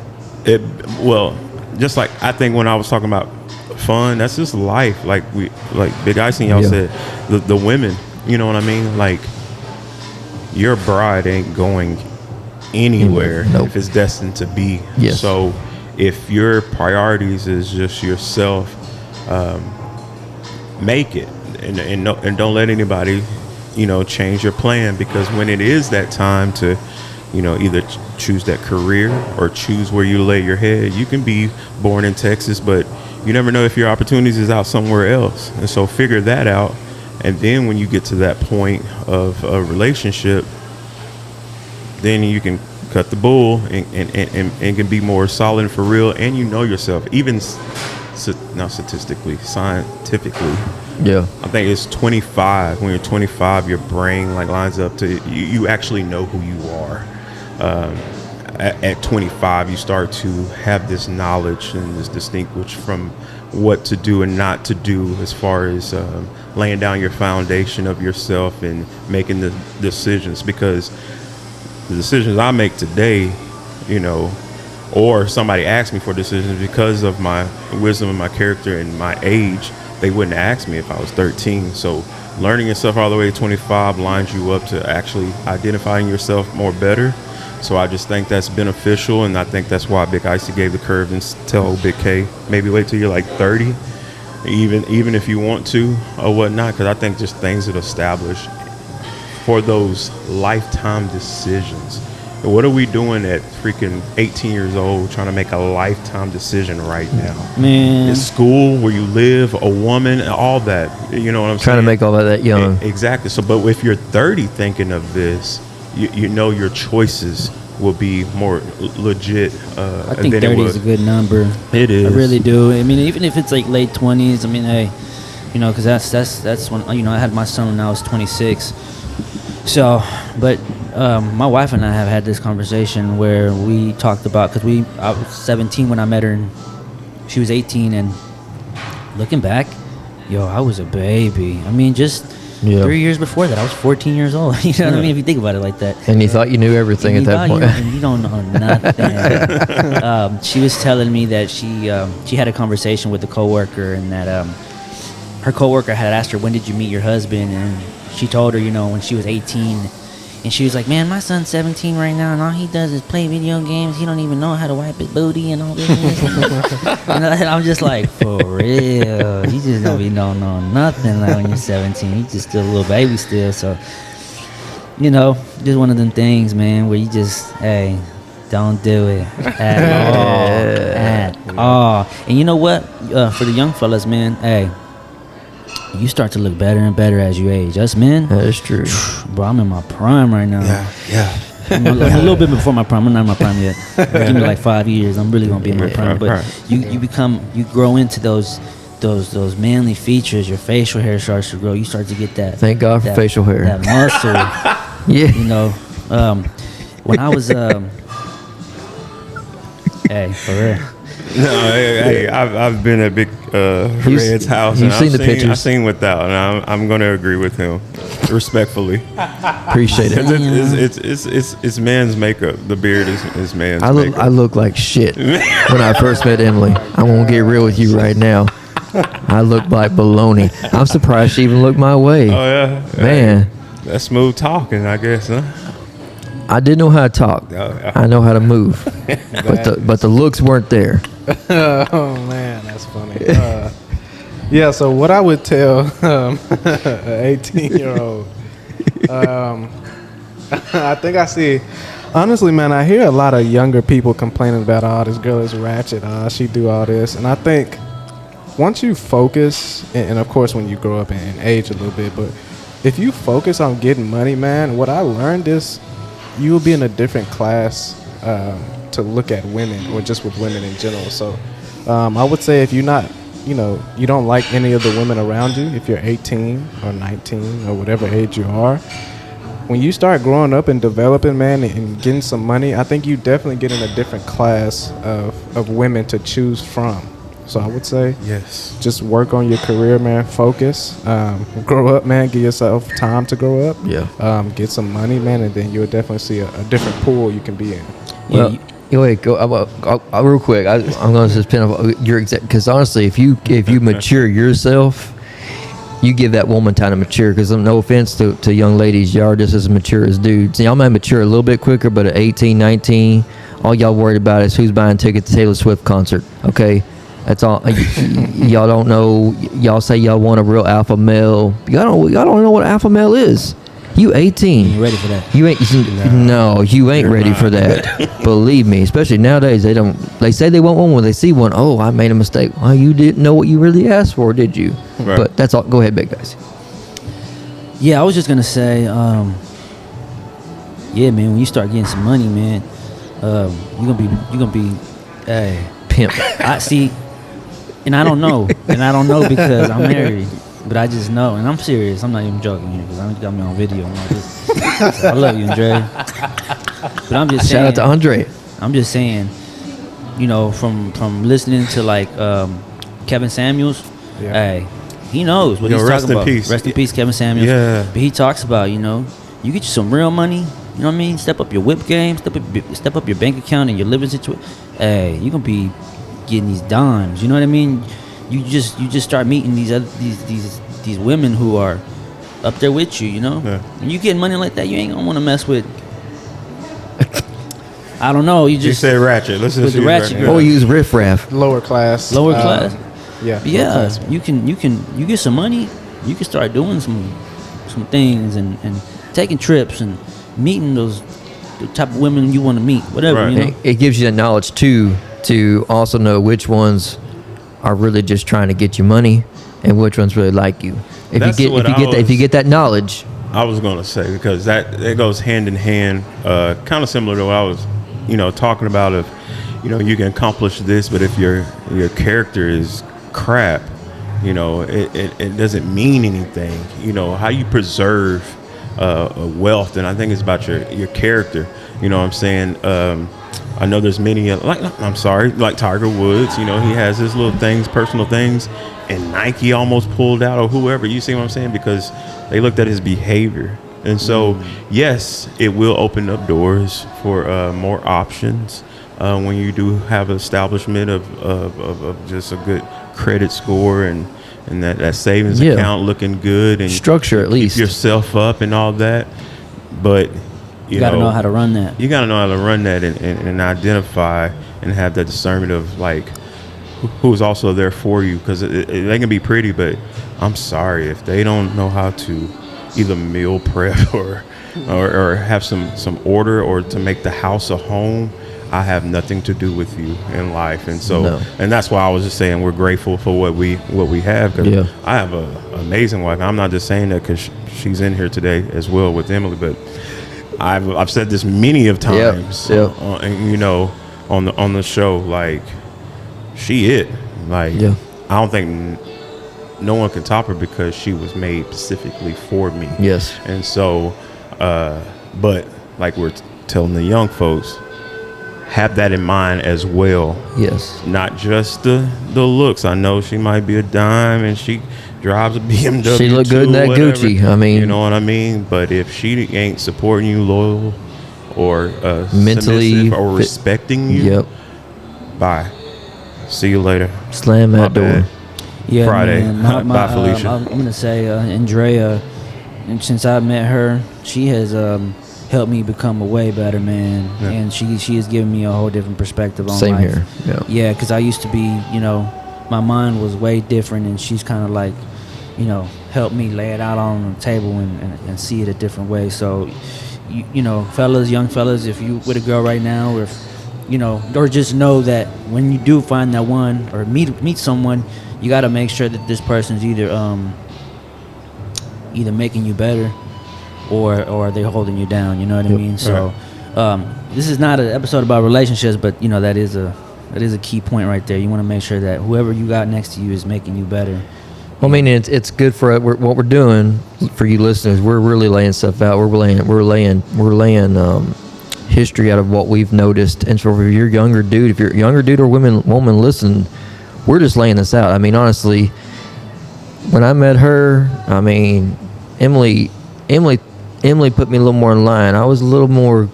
Well, just like I think when I was talking about fun, that's just life. Like Big Ice and y'all said, the women. You know what I mean? Like, your bride ain't going anywhere Nope. if it's destined to be. Yes. So if your priorities is just yourself, make it and don't let anybody change your plan, because when it is that time to either choose that career or choose where you lay your head, you can be born in Texas, but you never know if your opportunities is out somewhere else. And so figure that out, and then when you get to that point of a relationship, then you can cut the bull and can be more solid and for real, and yourself, even not statistically, scientifically. Yeah. I think it's 25. When you're 25, your brain like lines up to you actually know who you are. at 25, you start to have this knowledge and this distinguish from what to do and not to do as far as laying down your foundation of yourself and making the decisions. Because the decisions I make today, or somebody asks me for decisions because of my wisdom and my character and my age, they wouldn't ask me if I was 13. So learning yourself all the way to 25 lines you up to actually identifying yourself more better. So I just think that's beneficial, and I think that's why Big Icy gave the curve and tell Big K, maybe wait till you're like 30, even if you want to or whatnot, because I think just things that establish for those lifetime decisions. What are we doing at freaking 18 years old trying to make a lifetime decision right now? Man. It's school, where you live, a woman, all that. You know what I'm saying? Trying to make all that young. Exactly. So, but if you're 30 thinking of this, you know your choices will be more legit. I think 30 is a good number. It is. I really do. I mean, even if it's like late 20s, I mean, hey, because that's when I had my son when I was 26. So, but my wife and I have had this conversation where we talked about, because I was 17 when I met her, and she was 18, and looking back, I was a baby. I mean, just 3 years before that, I was 14 years old. You know what I mean? If you think about it like that. And you thought you knew everything at that point. You don't know nothing. She was telling me that she had a conversation with a coworker, and that her coworker had asked her, "When did you meet your husband?" And she told her, when she was 18. And she was like, "Man, my son's 17 right now, and all he does is play video games. He don't even know how to wipe his booty and all this." And I'm just like, for real, you just don't know nothing like when you're 17. You just still a little baby still. So, just one of them things, man, where you just, hey, don't do it at all. And you know what? For the young fellas, man, hey, you start to look better and better as you age. Us men, That is true. bro, I'm in my prime right now. Yeah. I'm a little bit before my prime. I'm not in my prime yet. Give me like 5 years. I'm really gonna be in my prime. But you grow into those manly features. Your facial hair starts to grow. You start to get that. Thank God for facial hair. That muscle. Yeah. When I was hey, for real. No, hey, I've been at Big Red's house. You've and seen the pictures. I've seen without, and I'm going to agree with him, respectfully. Appreciate it. It's man's makeup. The beard is man's makeup. I look like shit when I first met Emily. I won't get real with you right now. I look like baloney. I'm surprised she even looked my way. Oh yeah, Man. Hey, that's smooth talking, I guess, huh? I did know how to talk. Oh, yeah. I know how to move. But the looks weren't there. Oh man, that's funny. Yeah, so what I would tell an 18-year-old, I think I see. Honestly, man, I hear a lot of younger people complaining about, "Oh, this girl is ratchet. She do all this," and I think once you focus, and of course when you grow up and age a little bit, but if you focus on getting money, man, what I learned is you will be in a different class to look at women, or just with women in general. So I would say if you're not, you don't like any of the women around you, if you're 18 or 19 or whatever age you are, when you start growing up and developing, man, and getting some money, I think you definitely get in a different class of women to choose from. So I would say, yes, just work on your career, man. Focus, grow up, man. Give yourself time to grow up. Yeah. Get some money, man, and then you'll definitely see a different pool you can be in. Well, wait, go. I'll real quick. I'm going to just pin up your exact, because honestly, if you mature yourself, you give that woman time to mature. Because no offense to young ladies, y'all are just as mature as dudes. Y'all might mature a little bit quicker, but at 18, 19, all y'all worried about is who's buying tickets to Taylor Swift concert. Okay. That's all. Y'all don't know. Y'all say y'all want a real alpha male. Y'all don't know what alpha male is. You 18. You ready for that? You ain't. No, you ain't ready for that. Believe me. Especially nowadays, they don't. They say they want one when they see one. Oh, I made a mistake. Well, you didn't know what you really asked for, did you? Right. But that's all. Go ahead, big guys. Yeah, I was just gonna say, yeah, man. When you start getting some money, man, you're gonna be, hey, Pimp. I see. And I don't know because I'm married, but I just know, and I'm serious. I'm not even joking here because I got me on video and all this. So I love you, Andre. But I'm just saying. Shout out to Andre. I'm just saying, you know, from listening to like Kevin Samuels, Yeah. hey, he knows what You know, he's rest talking in about. peace. Rest in peace, Kevin Samuels. Yeah. But he talks about, you know, you get you some real money. You know what I mean? Step up your whip game. Step up your bank account and your living situation. Hey, you gonna be getting these dimes. You know what I mean? You just start meeting these women who are up there with you. You know, Yeah. when you getting money like that, you ain't gonna want to mess with. I don't know. You You just said ratchet. Let's With just the use ratchet ratchet. girl. Or use riffraff. Lower class. lower class. Yeah. lower Yeah, class. you get some money, you can start doing some things and taking trips and meeting the type of women you want to meet, whatever, Right. you know. It gives you the knowledge too to also know which ones are really just trying to get you money and which ones really like you. If That's you get what I if you was- get that knowledge, I was gonna say, because that goes hand in hand, kind of similar to what I was, talking about. If you can accomplish this, but if your character is crap, it doesn't mean anything. How you preserve wealth, and I think it's about your character. You know what I'm saying? I know there's many like Tiger Woods. He has his little things, personal things, and Nike almost pulled out, or whoever. You see what I'm saying? Because they looked at his behavior. And so, yes, it will open up doors for more options when you do have establishment of just a good credit score and that savings Yeah. account looking good and structure at keep least. yourself up and all that. But You got to know how to run that. you got to know how to run that and identify and have that discernment of like who's also there for you, because they can be pretty, but I'm sorry if they don't know how to either meal prep or have some order or to make the house a home. I have nothing to do with you in life. And so No. and that's why I was just saying we're grateful for what we have, because Yeah. I have an amazing wife. I'm not just saying that because she's in here today as well with Emily, but I've said this many of times, Yep. on the show, like she like Yeah. I don't think no one can top her because she was made specifically for me. Yes. And so, but like we're telling the young folks, have that in mind as well. Yes. Not just the looks. I know she might be a dime and she drives a BMW. She look good in too, that whatever. Gucci. I mean, you know what I mean? But if she ain't supporting you, loyal, or Mentally submissive or fit- respecting you, Yep. bye. See you later. Slam My that door. bad. Yeah, Friday. man. Bye, Felicia. I'm gonna say Andrea, and since I met her, she has helped me become a way better man, Yeah. and she has given me a whole different perspective on Same life. here. Yeah. Yeah, because I used to be, my mind was way different, and she's kind of like, helped me lay it out on the table and see it a different way. So, fellas, young fellas, if you with a girl right now, or if, or just know that when you do find that one or meet someone, you got to make sure that this person's either making you better or they're holding you down. You know what I mean? So, this is not an episode about relationships, but that is a key point right there. You want to make sure that whoever you got next to you is making you better. Well, I mean, it's good for what we're doing for you listeners. We're really laying stuff out. We're laying history out of what we've noticed. And so, if you're a younger dude or woman, listen, we're just laying this out. I mean, honestly, when I met her, I mean, Emily put me a little more in line. I was a little more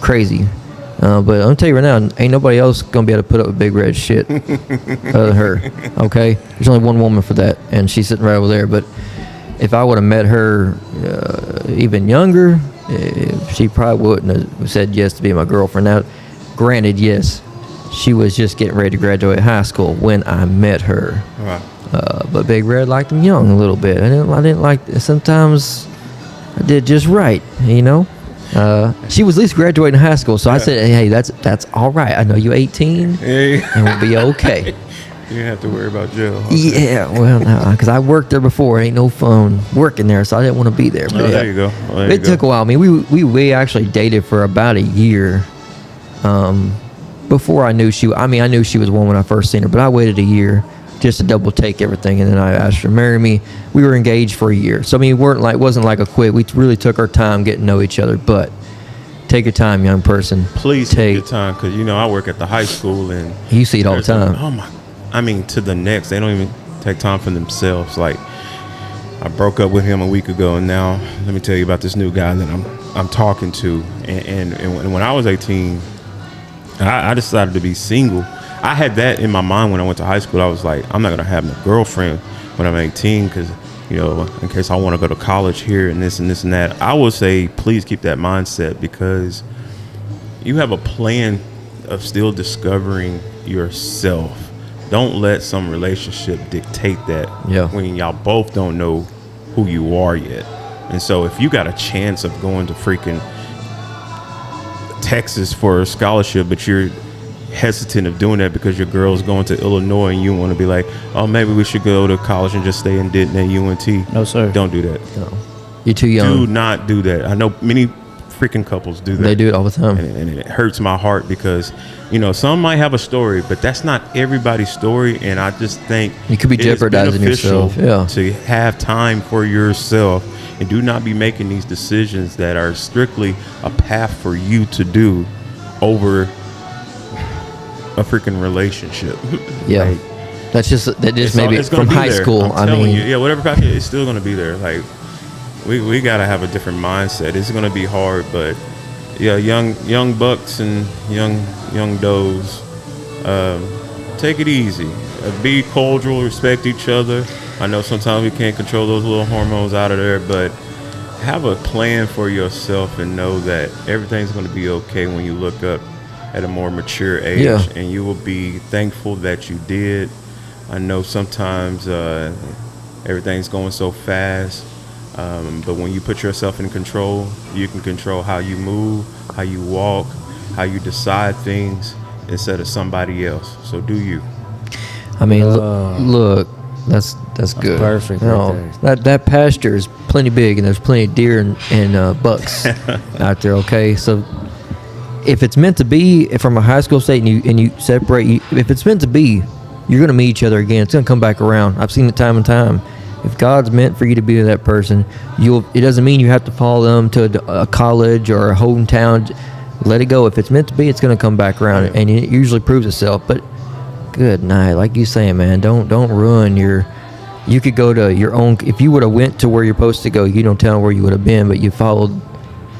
crazy. But I'm gonna tell you right now, ain't nobody else gonna be able to put up with big red shit other than her. Okay, there's only one woman for that, and she's sitting right over there. But if I would have met her even younger, she probably wouldn't have said yes to be my girlfriend. Now, granted, yes, she was just getting ready to graduate high school when I met her. Right. But Big Red liked him young a little bit. I didn't like. Sometimes I did just right, She was at least graduating high school, so I said, "Hey, that's all right. I know you're 18, Hey, and we'll be okay." you didn't have to worry about jail. Yeah, well, because I worked there before. Ain't no fun working there, so I didn't want to be there. But Oh, there you go. Oh, there it took a while. I mean, we actually dated for about a year. Before I knew she. I mean, I knew she was one when I first seen her, but I waited a year just to double take everything, and then I asked her to marry me. We were engaged for a year, so I mean, it wasn't like a quit. We really took our time getting to know each other, but Take your time, young person. Please take your time, because I work at the high school, and You see it all the time. Oh my! I mean, to the next, they don't even take time for themselves. Like, I broke up with him a week ago, and now let me tell you about this new guy that I'm talking to. And when I was 18, I decided to be single. I had that in my mind when I went to high school. I was like, I'm not gonna have no girlfriend when I'm 18, because in case I want to go to college here and this and this and that. I would say, please keep that mindset, because you have a plan of still discovering yourself. Don't let some relationship dictate that when y'all both don't know who you are yet. And so if you got a chance of going to freaking Texas for a scholarship, but you're hesitant of doing that because your girl's going to Illinois, and you want to be like, oh, maybe we should go to college and just stay in Denton at UNT. No, sir. Don't do that. No. You're too young. Do not do that. I know many freaking couples do that. They do it all the time. And it hurts my heart, because some might have a story, but that's not everybody's story. And I just think You could be it is jeopardizing beneficial yourself. to have time for yourself, and do not be making these decisions that are strictly a path for you to do over a freaking relationship. Yeah. Like, That just it's maybe gonna from be high there. school. I'm I telling mean, you, yeah, whatever path, it's still gonna be there. Like, we gotta have a different mindset. It's gonna be hard, but yeah, young bucks and young does, take it easy. Be cordial, respect each other. I know sometimes we can't control those little hormones out of there, but have a plan for yourself and know that everything's gonna be okay when you look up at a more mature age. Yeah. And you will be thankful that you did. I know sometimes everything's going so fast, but when you put yourself in control, you can control how you move, how you walk, how you decide things instead of somebody else. So do you. I mean, look, that's good. perfect You right know, that pasture is plenty big, and there's plenty of deer and bucks out there. Okay, so if it's meant to be from a high school state, and you separate, if it's meant to be, you're gonna meet each other again. It's gonna come back around. I've seen it time and time. If God's meant for you to be with that person, it doesn't mean you have to follow them to a college or a hometown. Let it go. If it's meant to be, it's gonna come back around, and it usually proves itself. But good night, like you saying, man. Don't ruin your. You could go to your own. If you would have went to where you're supposed to go, you don't tell where you would have been, but you followed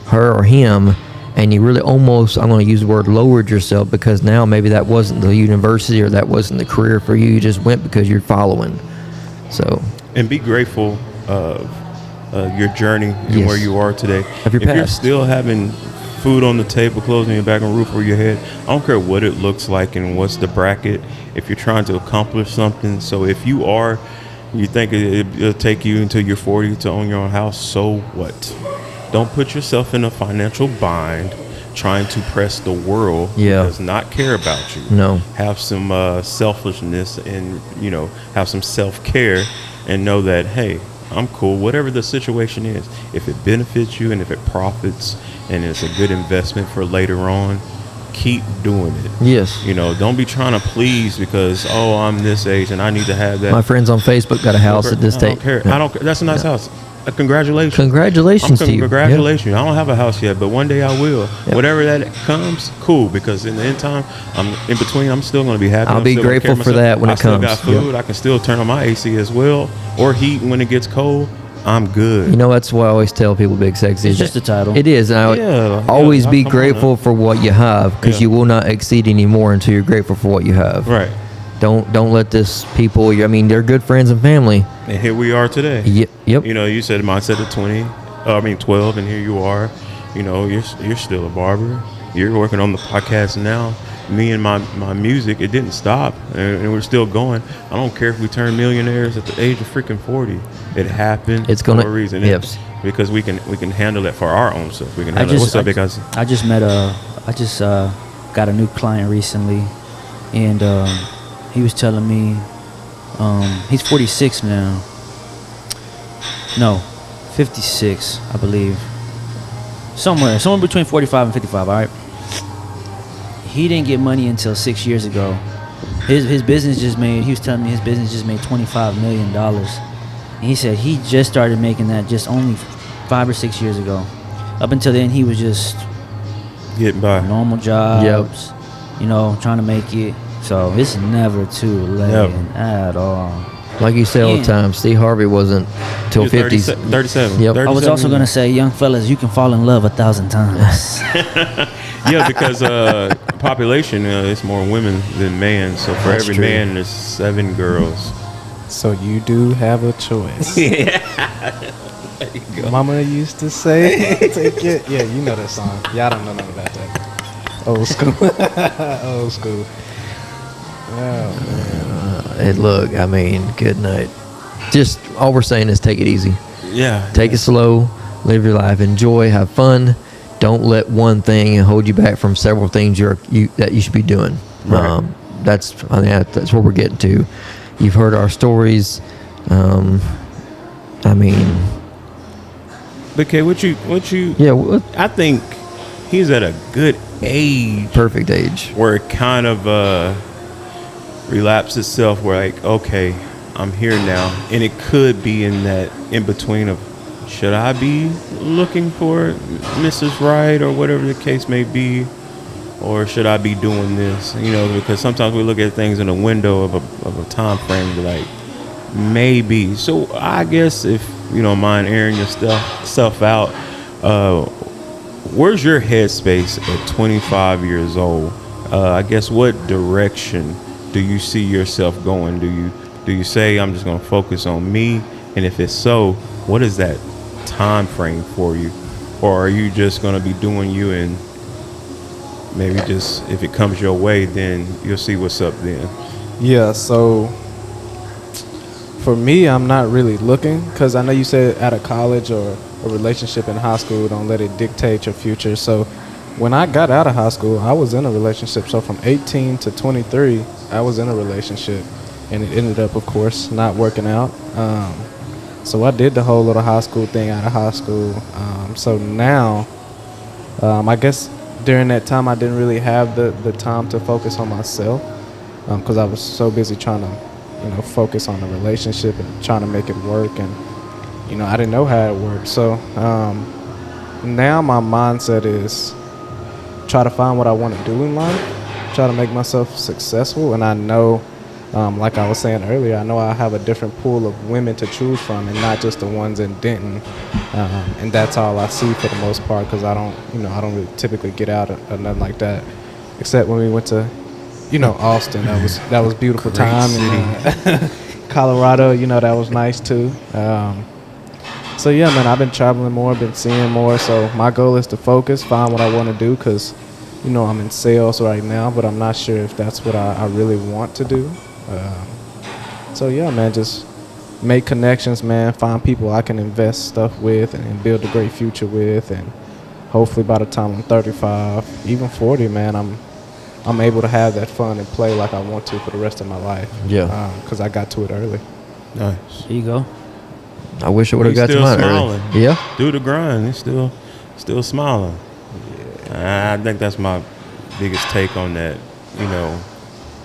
her or him, and you really almost, I'm going to use the word, lowered yourself, because now maybe that wasn't the university or that wasn't the career for you. You just went because you're following. So. And be grateful of your journey and Yes. where you are today. Of your if you're past. still having food on the table, clothes on your back, and a roof over your head, I don't care what it looks like and what's the bracket. If you're trying to accomplish something, so if you think it'll take you until you're 40 to own your own house, so what? Don't put yourself in a financial bind trying to press the world who does not care about you. No. Have some selfishness, and have some self-care, and know that, hey, I'm cool, whatever the situation is. If it benefits you and if it profits and it's a good investment for later on, keep doing it. Yes. Don't be trying to please because, I'm this age and I need to have that. My friends on Facebook got a house at this I don't state. care. Yeah. I don't care. That's a nice house. Congratulations. Congratulations to you. Congratulations. I don't have a house yet, but one day I will. Yep. Whatever that comes, cool. Because in the end time, I'm still going to be happy. I'll I'm be still gonna grateful care for myself. that when I it still comes. got food. I can still turn on my AC as well, or heat when it gets cold. I'm good. You know, that's what I always tell people, Big Sexy. It's is just a title. It is. And I would always be come on grateful now. for what you have, because you will not exceed anymore until you're grateful for what you have. Right. Don't let this people, I mean, they're good friends and family. And here we are today. Yep. You said mindset of 12, and here you are. You're still a barber. You're working on the podcast now. Me and my music, it didn't stop, and we're still going. I don't care if we turn millionaires at the age of freaking 40. It happened It's gonna- for a reason. yes. Because we can handle it for our own self. We can handle it. What's up, big guys? I just got a new client recently, and he was telling me he's 46 now. No, 56, I believe. Somewhere between 45 and 55. All right. He didn't get money until 6 years ago. His business just made. He was telling me his business just made $25 million. And he said he just started making that just only 5 or 6 years ago. Up until then, he was just Getting by. normal jobs, you know, trying to make it. So it's never too late Never. at all. Like you say all the Yeah. time, Steve Harvey wasn't till He was 50s. 37. Yep. I was 37 also going to say, young fellas, you can fall in love 1,000 times. Yeah, because population, it's more women than men. So for That's every true. man, there's 7 girls. So you do have a choice. Mama used to say, take it. Yeah, you know that song. Y'all don't know nothing about that. Old school. Old school. Oh, man. And look, I mean, good night. Just all we're saying is take it easy. Yeah. Take it slow, live your life, enjoy, have fun. Don't let one thing hold you back from several things that you should be doing. Right. That's that's where we're getting to. You've heard our stories. I mean, Okay, what you? yeah, what I think he's at a good age perfect age. where it kind of relapses itself. Where like, okay, I'm here now, and it could be in that in between of, should I be looking for Mrs. Right or whatever the case may be, or should I be doing this? You know, because sometimes we look at things in a window of a time frame, be like, maybe. So I guess if you don't mind airing your stuff out, where's your headspace at 25 years old? I guess what direction do you see yourself going? Do you say I'm just going to focus on me? And if it's so, what is that time frame for you? Or are you just going to be doing you, and maybe just if it comes your way, then you'll see what's up then? Yeah, so for me, I'm not really looking because I know you said out of college or a relationship in high school, don't let it dictate your future. So when I got out of high school, I was in a relationship. So from 18 to 23, I was in a relationship, and it ended up, of course, not working out. So I did the whole little high school thing out of high school. So now, I guess during that time, I didn't really have the time to focus on myself because I was so busy trying to, focus on the relationship and trying to make it work. And, I didn't know how it worked. So now my mindset is try to find what I want to do in life, try to make myself successful. And I know, like I was saying earlier, I know I have a different pool of women to choose from and not just the ones in Denton. And that's all I see for the most part because I don't really typically get out or nothing like that, except when we went to, Austin. That was beautiful Great time. city. And, Colorado, that was nice too. So yeah, man, I've been traveling more, been seeing more. So my goal is to focus, find what I want to do because, I'm in sales right now, but I'm not sure if that's what I really want to do. So yeah, man, just make connections, man. Find people I can invest stuff with and build a great future with, and hopefully by the time I'm 35, even 40, man, I'm able to have that fun and play like I want to for the rest of my life. Yeah. Because I got to it early. Nice. There you go. I wish I would have He's got to still mine smiling. early. Yeah. Do the grind. He's still smiling. I think that's my biggest take on that.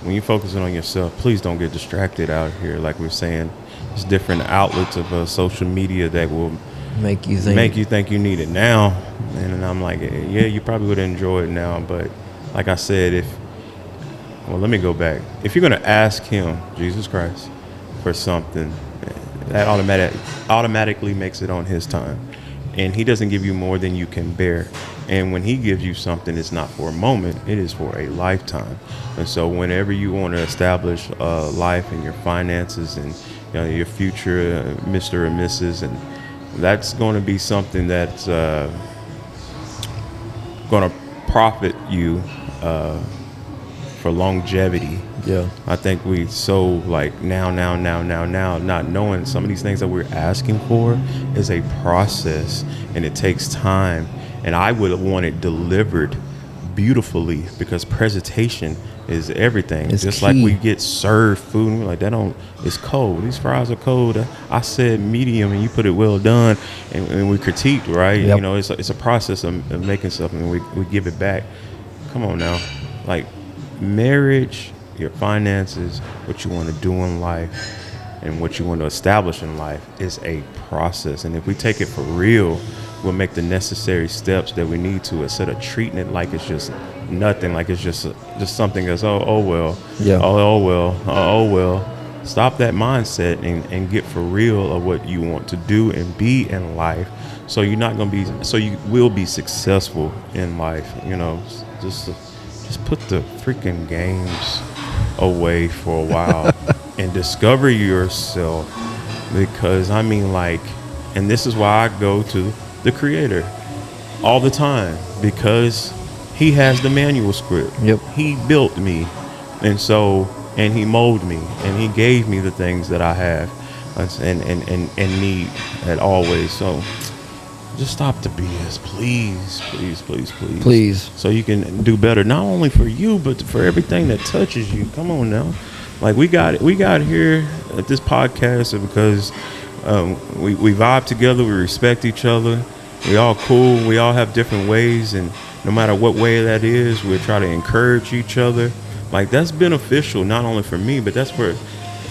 When you're focusing on yourself, please don't get distracted out here. Like we're saying, there's different outlets of social media that will Make you think. make you think you need it now. And I'm like, yeah, you probably would enjoy it now. But like I said, let me go back. If you're going to ask him, Jesus Christ, for something, that automatically makes it on his time. And he doesn't give you more than you can bear. And when he gives you something, it's not for a moment, it is for a lifetime. And so whenever you want to establish life and your finances and your future, Mr. and Mrs., and that's going to be something that's going to profit you for longevity. Yeah. I think we so like now, not knowing some of these things that we're asking for is a process and it takes time. And I would want it delivered beautifully because presentation is everything. It's just key. like we get served food and we're like, it's cold. These fries are cold. I said medium and you put it well done, and we critiqued, right? Yep. It's a process of making something and we give it back. Come on now. Like marriage, your finances, what you want to do in life and what you want to establish in life is a process. And if we take it for real, we'll make the necessary steps that we need to, instead of treating it like it's just nothing, like it's just something that's oh well, Yeah. oh well. Stop that mindset and get for real of what you want to do and be in life. So you will be successful in life. You know, just put the freaking games away for a while and discover yourself. Because I mean, like, and this is why I go to the Creator all the time, because He has the manual script. Yep. He built me, and He molded me, and He gave me the things that I have and need at always. So just stop the BS, please. Please. So you can do better, not only for you, but for everything that touches you. Come on now. Like we got here at this podcast because we vibe together, we respect each other, we all cool, we all have different ways, and no matter what way that is, we try to encourage each other. Like that's beneficial not only for me, but that's for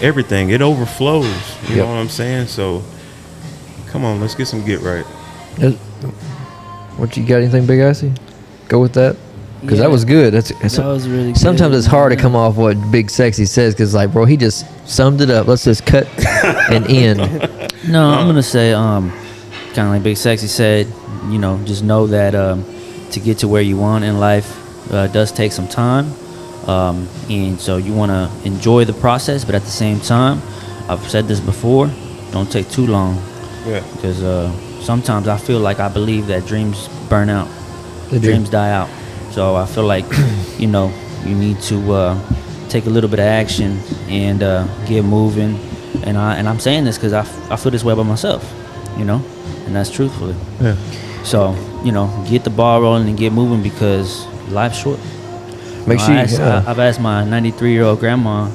everything. It overflows. You know what I'm saying? So come on, let's get some get right. What, you got anything, Big Icy? Go with that? Because that was good. That was really good. Sometimes it's hard to come off what Big Sexy says, because like, bro, he just summed it up. Let's just cut and end. No, I'm gonna say, kind of like Big Sexy said, you know, just know that to get to where you want in life does take some time, and so you want to enjoy the process, but at the same time, I've said this before, don't take too long, because sometimes I feel like I believe that dreams burn out, dreams die out. So I feel like, you know, you need to take a little bit of action and get moving. And I'm saying this because I feel this way about myself, you know, and that's truthfully. Yeah. So, you know, get the ball rolling and get moving, because life's short. Make sure I've asked my 93-year-old grandma,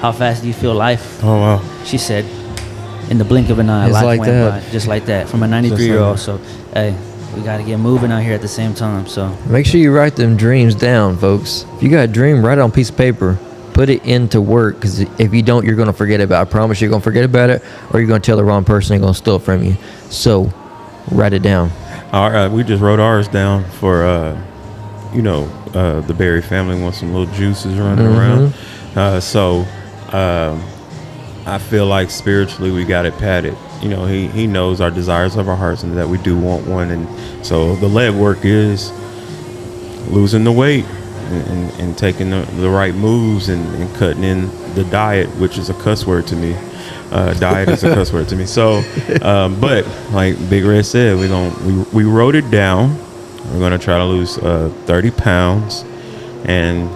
how fast do you feel life? Oh, wow. She said, in the blink of an eye, It's life like went that. by, just like that, from a 93-year-old. So, hey, we got to get moving out here at the same time. So Make sure you write them dreams down, folks. If you got a dream, write it on a piece of paper. Put it into work, because if you don't, you're going to forget about it. I promise you're going to forget about it, or you're going to tell the wrong person, they're going to steal it from you. So write it down. All right, we just wrote ours down for, the Berry family wants some little juices running around. So I feel like spiritually we got it padded. You know, he knows our desires of our hearts and that we do want one. And so the leg work is losing the weight and taking the right moves and cutting in the diet, which is a cuss word to me. Diet is a cuss word to me. So, but like Big Red said, we wrote it down. We're gonna try to lose 30 pounds, and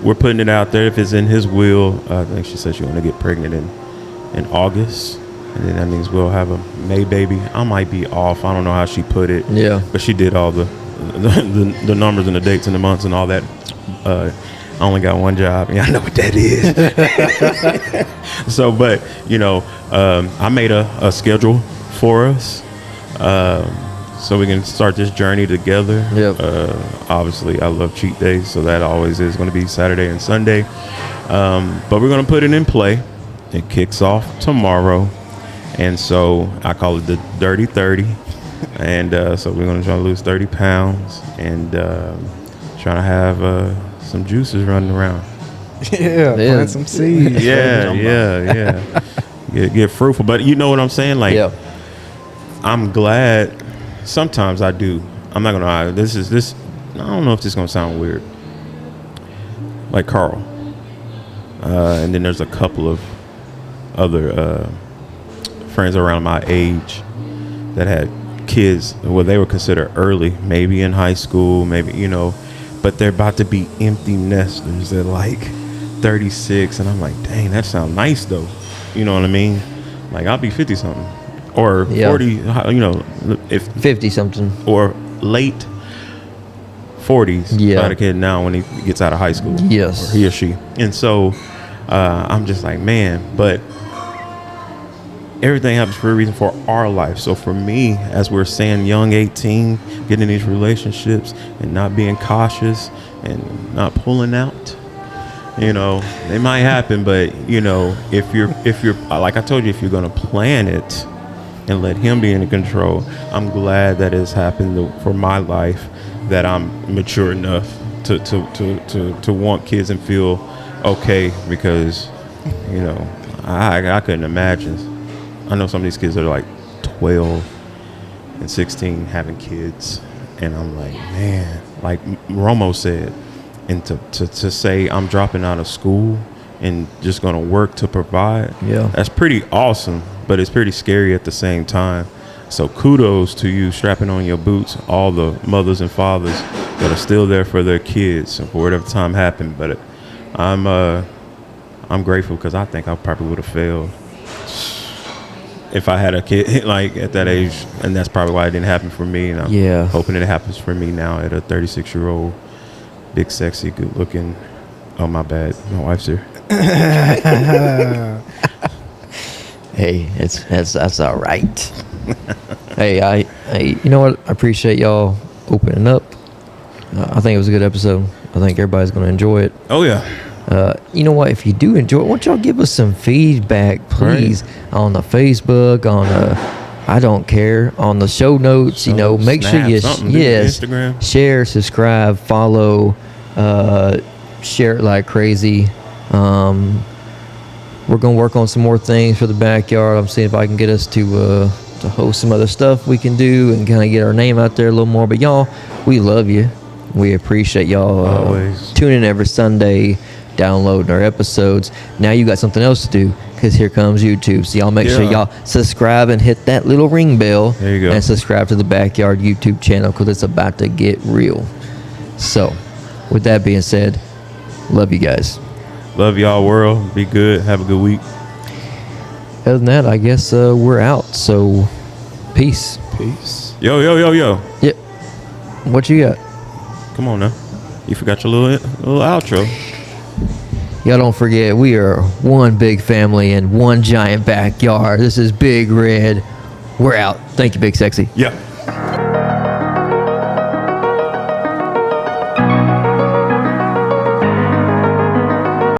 we're putting it out there. If it's in his will, I think she said she want to get pregnant in August, and then that means we'll have a May baby. I might be off. I don't know how she put it. Yeah. But she did all the numbers and the dates and the months and all that. I only got one job. Yeah, I know what that is. So, but I made a schedule for us, so we can start this journey together. Yep. Obviously, I love cheat days, so that always is going to be Saturday and Sunday. But we're going to put it in play. It kicks off tomorrow, and so I call it the Dirty 30. And so we're going to try to lose 30 pounds and trying to have some juices running around. Yeah, plant some seeds. Yeah. Get fruitful. But you know what I'm saying? Like, Yeah. I'm glad. Sometimes I do. I'm not going to lie. This. I don't know if this is going to sound weird. Like Carl. And then there's a couple of other friends around my age that had kids. Well, they were considered early, maybe in high school, maybe, but they're about to be empty nesters at like 36. And I'm like, dang, that sounds nice though. You know what I mean? Like, I'll be 50 something or 40, if 50 something. or late 40s. Yeah. About a kid now when he gets out of high school. Yes. Or he or she. And so I'm just like, man, but everything happens for a reason for our life. So for me, as we're saying, young 18, getting in these relationships and not being cautious and not pulling out, they might happen. But if you're like I told you, if you're gonna plan it and let him be in control. I'm glad that it's happened for my life, that I'm mature enough to want kids and feel okay, because, you know, I couldn't imagine. I know some of these kids are like 12 and 16 having kids, and I'm like, man, like Romo said, and to say I'm dropping out of school and just going to work to provide, Yeah. that's pretty awesome, but it's pretty scary at the same time. So kudos to you strapping on your boots, all the mothers and fathers that are still there for their kids and for whatever time happened. But I'm grateful, because I think I probably would have failed if I had a kid like at that age, and that's probably why it didn't happen for me. And I'm Yeah. hoping it happens for me now at a 36-year-old, big, sexy, good looking. Oh, my bad, my wife's here. Hey, that's all right. Hey, I you know what? I appreciate y'all opening up. I think it was a good episode. I think everybody's going to enjoy it. Oh yeah. You know what? If you do enjoy it, why don't y'all give us some feedback, please, on the Facebook, on I don't care, on the show notes. You know, make sure Snap, you something, do Instagram. share, subscribe, follow, share it like crazy. We're gonna work on some more things for the backyard. I'm seeing if I can get us to host some other stuff we can do and kind of get our name out there a little more. But y'all, we love you. We appreciate y'all Always. tuning in every Sunday, downloading our episodes. Now you got something else to do, because here comes YouTube. So y'all make sure Yeah. y'all subscribe and hit that little ring bell. There you go. And subscribe to the Backyard YouTube channel, because it's about to get real. So, with that being said, love you guys. Love y'all, world. Be good. Have a good week. Other than that, I guess we're out. So, peace. Peace. Yo. Yep. What you got? Come on now. You forgot your little outro. Y'all don't forget, we are one big family in one giant backyard. This is Big Red. We're out. Thank you, Big Sexy. Yeah.